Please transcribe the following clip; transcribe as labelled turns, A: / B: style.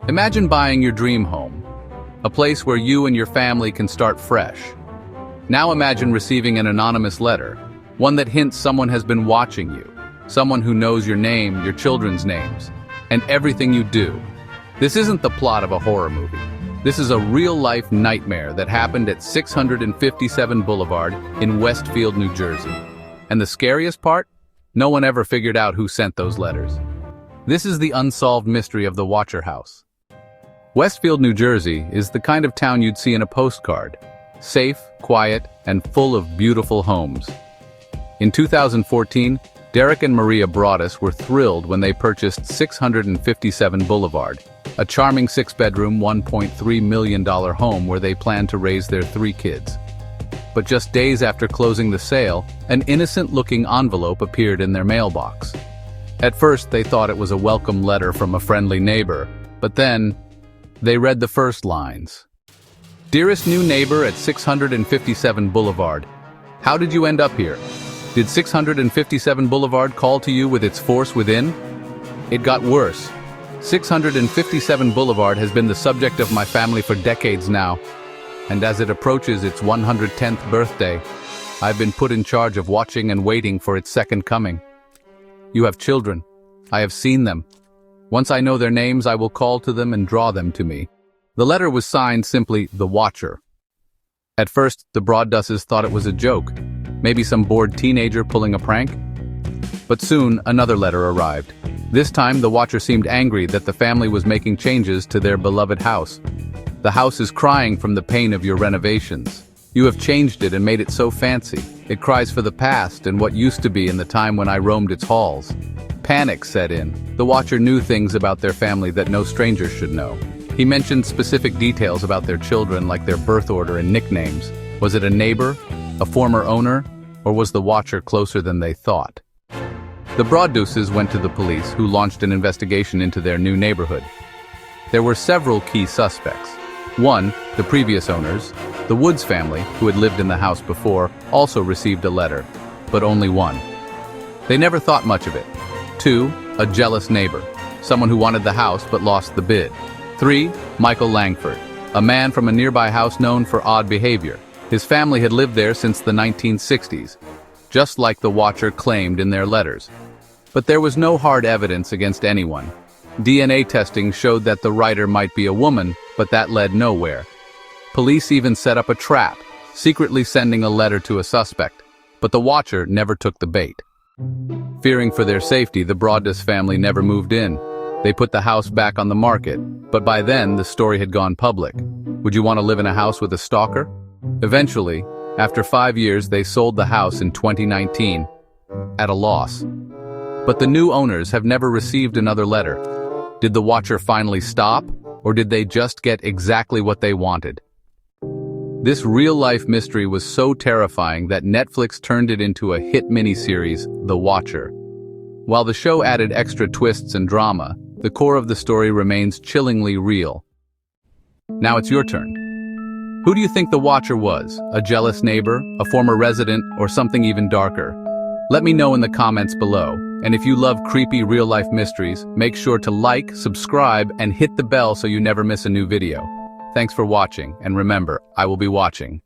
A: Imagine buying your dream home, a place where you and your family can start fresh. Now imagine receiving an anonymous letter, one that hints someone has been watching you, someone who knows your name, your children's names, and everything you do. This isn't the plot of a horror movie. This is a real-life nightmare that happened at 657 Boulevard in Westfield, New Jersey. And the scariest part? No one ever figured out who sent those letters. This is the unsolved mystery of the Watcher House. Westfield, New Jersey is the kind of town you'd see in a postcard. Safe, quiet, and full of beautiful homes. In 2014, Derek and Maria Broaddus were thrilled when they purchased 657 Boulevard, a charming 6-bedroom, $1.3 million home where they plan to raise their 3 kids. But just days after closing the sale, an innocent-looking envelope appeared in their mailbox. At first, they thought it was a welcome letter from a friendly neighbor, but then they read the first lines. Dearest new neighbor at 657 Boulevard, how did you end up here? Did 657 Boulevard call to you with its force within? It got worse. 657 Boulevard has been the subject of my family for decades now, and as it approaches its 110th birthday, I've been put in charge of watching and waiting for its second coming. You have children. I have seen them. Once I know their names, I will call to them and draw them to me. The letter was signed simply The Watcher. At first, the Broadduses thought it was a joke, maybe some bored teenager pulling a prank. But soon, another letter arrived. This time, the Watcher seemed angry that the family was making changes to their beloved house. The house is crying from the pain of your renovations. You have changed it and made it so fancy. It cries for the past and what used to be in the time when I roamed its halls. Panic set in. The Watcher knew things about their family that no stranger should know. He mentioned specific details about their children, like their birth order and nicknames. Was it a neighbor, a former owner, or was the Watcher closer than they thought? The Broadduses went to the police, who launched an investigation into their new neighborhood. There were several key suspects. One, the previous owners, the Woods family, who had lived in the house before, also received a letter, but only one. They never thought much of it. 2, a jealous neighbor, someone who wanted the house but lost the bid. 3, Michael Langford, a man from a nearby house known for odd behavior. His family had lived there since the 1960s, just like the Watcher claimed in their letters. But there was no hard evidence against anyone. DNA testing showed that the writer might be a woman, but that led nowhere. Police even set up a trap, secretly sending a letter to a suspect, but the Watcher never took the bait. Fearing for their safety, the Broaddus family never moved in. They put the house back on the market, but by then the story had gone public. Would you want to live in a house with a stalker? Eventually, after 5 years, they sold the house in 2019, at a loss. But the new owners have never received another letter. Did the Watcher finally stop, or did they just get exactly what they wanted? This real-life mystery was so terrifying that Netflix turned it into a hit miniseries, The Watcher. While the show added extra twists and drama, the core of the story remains chillingly real. Now it's your turn. Who do you think the Watcher was? A jealous neighbor, a former resident, or something even darker? Let me know in the comments below. And if you love creepy real-life mysteries, make sure to like, subscribe, and hit the bell so you never miss a new video. Thanks for watching, and remember, I will be watching.